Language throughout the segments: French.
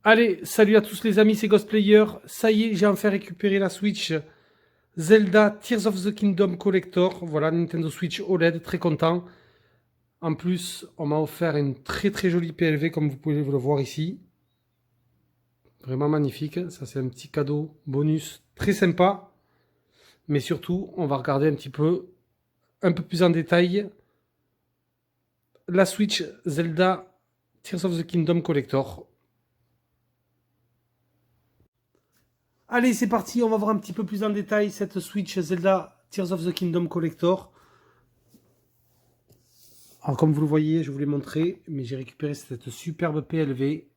Allez, salut à tous les amis, c'est Ghostplayer. Ça y est, j'ai enfin récupéré la Switch Zelda Tears of the Kingdom Collector. Voilà, Nintendo Switch OLED, très content. En plus, on m'a offert une très jolie PLV, comme vous pouvez le voir ici. Vraiment magnifique. Ça, c'est un petit cadeau bonus très sympa. Mais surtout, on va regarder un peu plus en détail, la Switch Zelda Tears of the Kingdom Collector. Allez, c'est parti, on va voir un petit peu plus en détail cette Switch Zelda Tears of the Kingdom Collector. Alors comme vous le voyez, je vous l'ai montré, mais j'ai récupéré cette superbe PLV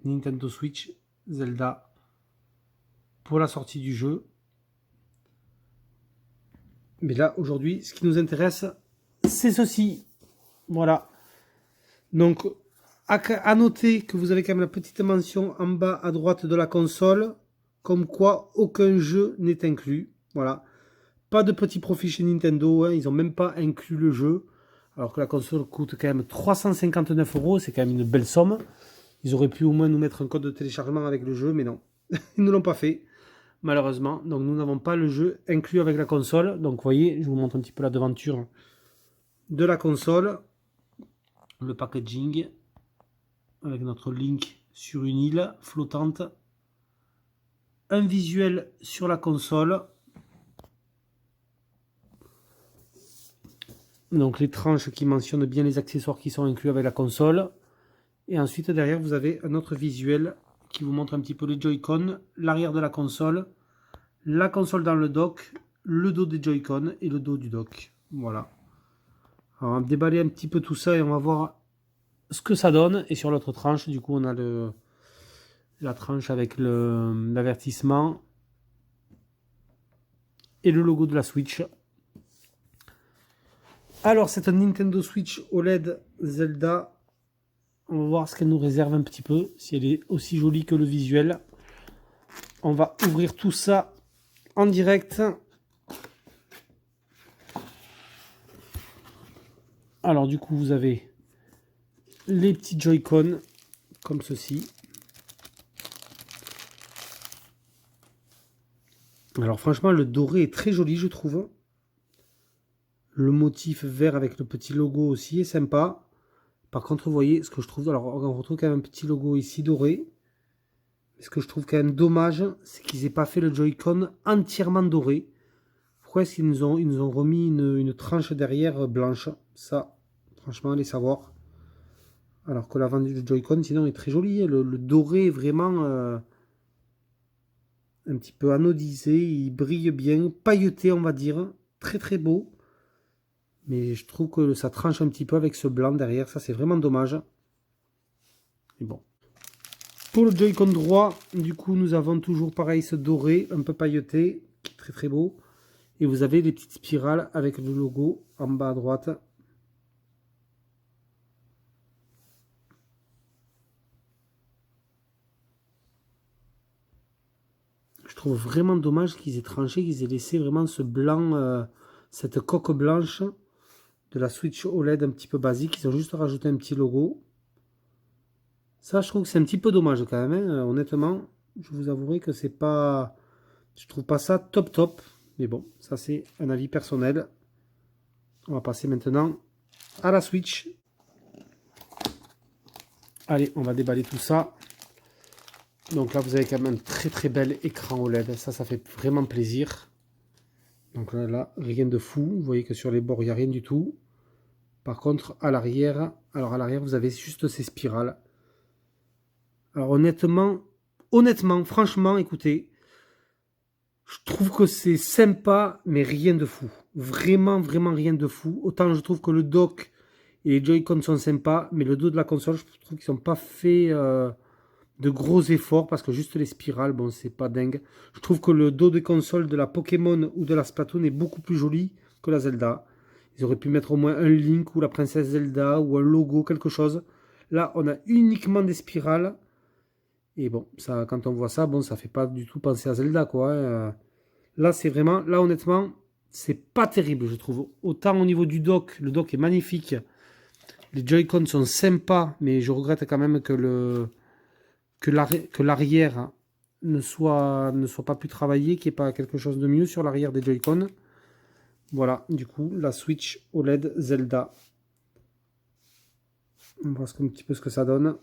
Nintendo Switch Zelda pour la sortie du jeu. Mais là, aujourd'hui, ce qui nous intéresse, c'est ceci. Voilà. Donc, à noter que vous avez quand même la petite mention en bas à droite de la console, comme quoi aucun jeu n'est inclus. Voilà. Pas de petit profit chez Nintendo, hein, ils n'ont même pas inclus le jeu. Alors que la console coûte quand même 359 €, c'est quand même une belle somme. Ils auraient pu au moins nous mettre un code de téléchargement avec le jeu, mais non. Ils ne l'ont pas fait, malheureusement. Donc nous n'avons pas le jeu inclus avec la console. Donc vous voyez, je vous montre un petit peu la devanture de la console. Le packaging avec notre Link sur une île flottante. Un visuel sur la console. Donc les tranches qui mentionnent bien les accessoires qui sont inclus avec la console. Et ensuite derrière vous avez un autre visuel qui vous montre un petit peu les Joy-Con, l'arrière de la console dans le dock, le dos des Joy-Con et le dos du dock. Voilà. Alors on va déballer un petit peu tout ça et on va voir ce que ça donne. Et sur l'autre tranche, du coup on a la tranche avec l'avertissement et le logo de la Switch. Alors c'est un Nintendo Switch OLED Zelda. On va voir ce qu'elle nous réserve un petit peu, si elle est aussi jolie que le visuel. On va ouvrir tout ça en direct. Alors du coup vous avez les petits Joy-Con comme ceci. Alors franchement le doré est très joli je trouve. Le motif vert avec le petit logo aussi est sympa. Par contre vous voyez ce que je trouve, alors on retrouve quand même un petit logo ici doré. Ce que je trouve quand même dommage, c'est qu'ils n'aient pas fait le Joy-Con entièrement doré. Pourquoi est-ce qu'ils nous ont remis une tranche derrière blanche? Ça, franchement, allez savoir. Alors que l'avant du Joy-Con, sinon, est très joli. Le doré est vraiment un petit peu anodisé. Il brille bien, pailleté, on va dire. Très beau. Mais je trouve que ça tranche un petit peu avec ce blanc derrière. Ça, c'est vraiment dommage. Mais bon. Pour le Joy-Con droit, du coup, nous avons toujours pareil ce doré, un peu pailleté, qui est très beau. Et vous avez les petites spirales avec le logo en bas à droite. Je trouve vraiment dommage qu'ils aient tranché, qu'ils aient laissé vraiment ce blanc, cette coque blanche de la Switch OLED un petit peu basique. Ils ont juste rajouté un petit logo. Ça, je trouve que c'est un petit peu dommage quand même. Hein. Honnêtement, je vous avouerai que c'est pas... Je trouve pas ça top. Mais bon, ça c'est un avis personnel. On va passer maintenant à la Switch. Allez, on va déballer tout ça. Donc là, vous avez quand même un très bel écran OLED. Ça fait vraiment plaisir. Donc là, rien de fou. Vous voyez que sur les bords, il n'y a rien du tout. Par contre, à l'arrière, vous avez juste ces spirales. Alors honnêtement, franchement, écoutez, je trouve que c'est sympa, mais rien de fou. Vraiment rien de fou. Autant je trouve que le dock et les Joy-Con sont sympas, mais le dos de la console, je trouve qu'ils n'ont pas fait de gros efforts, parce que juste les spirales, bon, c'est pas dingue. Je trouve que le dos de console de la Pokémon ou de la Splatoon est beaucoup plus joli que la Zelda. Ils auraient pu mettre au moins un Link ou la princesse Zelda ou un logo, quelque chose. Là, on a uniquement des spirales. Et bon, ça, quand on voit ça, bon, ça fait pas du tout penser à Zelda, quoi. Hein. Là, c'est vraiment, là, honnêtement, c'est pas terrible, je trouve. Autant au niveau du dock, le dock est magnifique. Les Joy-Con sont sympas, mais je regrette quand même que l'arrière ne soit pas plus travaillé, qu'il n'y ait pas quelque chose de mieux sur l'arrière des Joy-Con. Voilà, du coup, la Switch OLED Zelda. On va voir un petit peu ce que ça donne.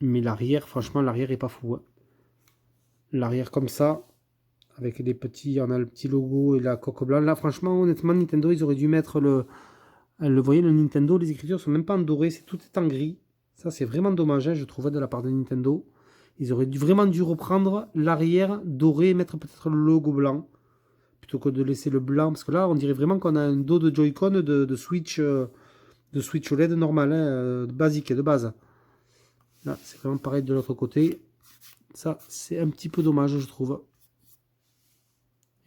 Mais l'arrière, franchement, l'arrière est pas fou. Hein. L'arrière comme ça, avec les petits, on a le petit logo et la coque blanche. Là, franchement, honnêtement, Nintendo, ils auraient dû mettre le... Vous voyez, le Nintendo, les écritures sont même pas en doré, tout est en gris. Ça, c'est vraiment dommage, hein, je trouvais, de la part de Nintendo. Ils auraient vraiment dû reprendre l'arrière doré et mettre peut-être le logo blanc. Plutôt que de laisser le blanc. Parce que là, on dirait vraiment qu'on a un dos de Joy-Con de Switch OLED normal, hein, basique, de base. Là, c'est vraiment pareil de l'autre côté. Ça, c'est un petit peu dommage, je trouve.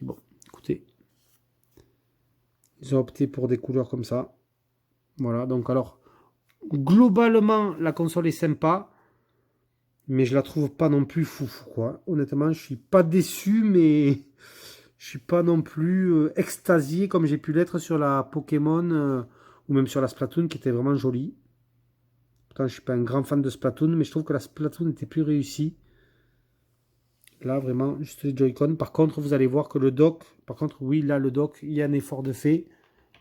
Et bon, écoutez. Ils ont opté pour des couleurs comme ça. Voilà, donc alors, globalement, la console est sympa. Mais je la trouve pas non plus foufou, quoi. Honnêtement, je suis pas déçu, mais je suis pas non plus extasié comme j'ai pu l'être sur la Pokémon ou même sur la Splatoon qui était vraiment jolie. Pourtant, je suis pas un grand fan de Splatoon, mais je trouve que la Splatoon était plus réussie. Là, vraiment, juste les Joy-Con. Par contre, vous allez voir que le dock, par contre, oui, là, le dock, il y a un effort de fait.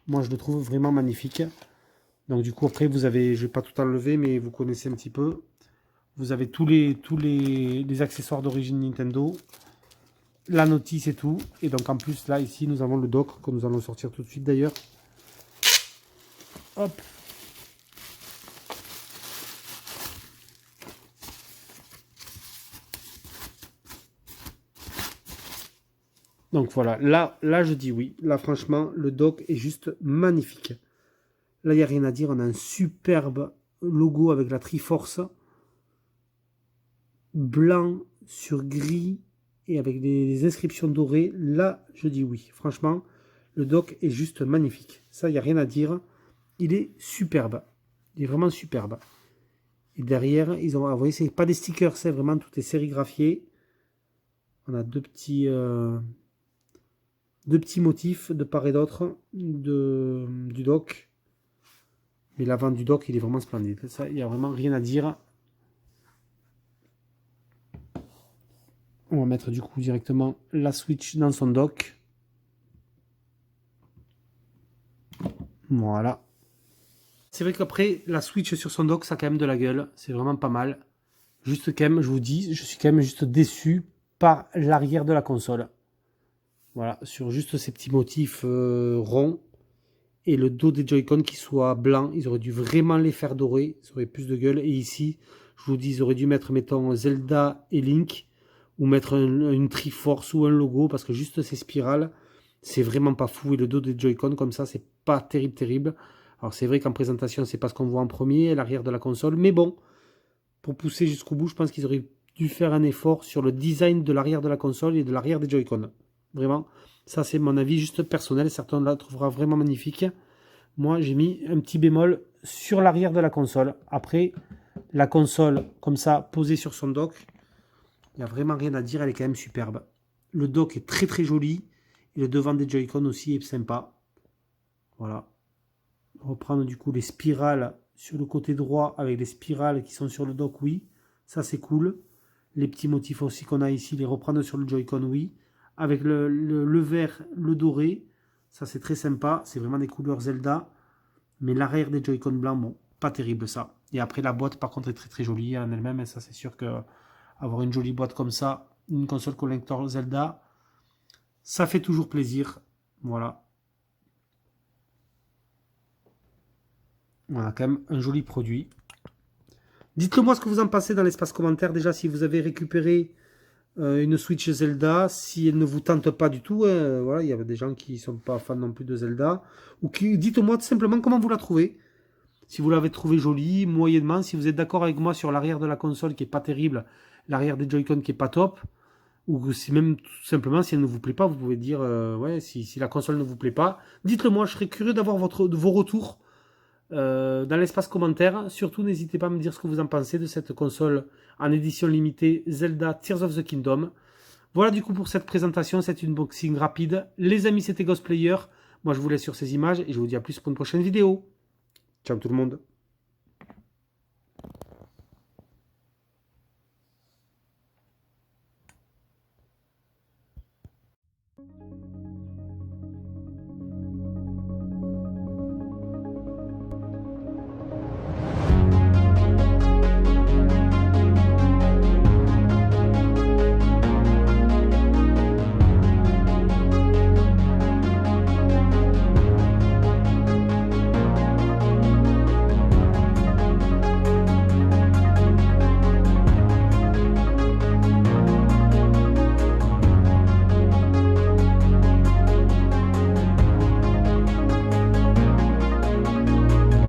Moi, je le trouve vraiment magnifique. Donc, du coup, après, vous avez, je vais pas tout enlever, mais vous connaissez un petit peu. Vous avez tous les accessoires d'origine Nintendo. La notice et tout. Et donc, en plus, là, ici, nous avons le dock que nous allons sortir tout de suite, d'ailleurs. Hop. Donc voilà, là je dis oui. Là franchement, le dock est juste magnifique. Là, il n'y a rien à dire. On a un superbe logo avec la Triforce. Blanc sur gris et avec des inscriptions dorées. Là, je dis oui. Franchement, le dock est juste magnifique. Ça, il n'y a rien à dire. Il est superbe. Il est vraiment superbe. Et derrière, ils ont, vous voyez, c'est pas des stickers, c'est vraiment tout est sérigraphié. On a deux petits motifs de part et d'autre du dock. Mais l'avant du dock, il est vraiment splendide. Ça, il n'y a vraiment rien à dire. On va mettre du coup directement la Switch dans son dock. Voilà. C'est vrai qu'après, la Switch sur son dock, ça a quand même de la gueule. C'est vraiment pas mal. Juste quand même, je vous dis, je suis quand même juste déçu par l'arrière de la console. Voilà, sur juste ces petits motifs ronds. Et le dos des Joy-Con qui soit blanc. Ils auraient dû vraiment les faire dorer. Ça aurait plus de gueule. Et ici, je vous dis, ils auraient dû mettre, mettons, Zelda et Link. Ou mettre une Triforce ou un logo. Parce que juste ces spirales, c'est vraiment pas fou. Et le dos des Joy-Con comme ça, c'est pas terrible. Alors c'est vrai qu'en présentation, c'est pas ce qu'on voit en premier, l'arrière de la console. Mais bon, pour pousser jusqu'au bout, je pense qu'ils auraient dû faire un effort sur le design de l'arrière de la console et de l'arrière des Joy-Con. Vraiment, ça c'est mon avis juste personnel. Certains la trouvera vraiment magnifique. Moi, j'ai mis un petit bémol sur l'arrière de la console. Après, la console, comme ça, posée sur son dock, il n'y a vraiment rien à dire. Elle est quand même superbe. Le dock est très joli. Et le devant des Joy-Con aussi est sympa. Voilà. Reprendre du coup les spirales sur le côté droit avec les spirales qui sont sur le dock, oui. Ça, c'est cool. Les petits motifs aussi qu'on a ici, les reprendre sur le Joy-Con, oui. Avec le vert, le doré. Ça, c'est très sympa. C'est vraiment des couleurs Zelda. Mais l'arrière des Joy-Con blancs, bon, pas terrible ça. Et après, la boîte, par contre, est très jolie en elle-même. Et ça, c'est sûr que avoir une jolie boîte comme ça, une console collector Zelda, ça fait toujours plaisir. Voilà. On a quand même un joli produit. Dites-le moi ce que vous en pensez dans l'espace commentaire. Déjà, si vous avez récupéré une Switch Zelda, si elle ne vous tente pas du tout, voilà, il y a des gens qui ne sont pas fans non plus de Zelda, ou qui dites-moi tout simplement comment vous la trouvez. Si vous l'avez trouvée jolie, moyennement, si vous êtes d'accord avec moi sur l'arrière de la console qui est pas terrible, l'arrière des Joy-Con qui est pas top, ou si même tout simplement si elle ne vous plaît pas, vous pouvez dire ouais, si la console ne vous plaît pas, dites-le moi, je serais curieux d'avoir vos retours dans l'espace commentaire. Surtout, n'hésitez pas à me dire ce que vous en pensez de cette console en édition limitée Zelda Tears of the Kingdom. Voilà du coup pour cette présentation, c'est une unboxing rapide. Les amis, c'était Ghostplayer. Moi, je vous laisse sur ces images et je vous dis à plus pour une prochaine vidéo. Ciao tout le monde.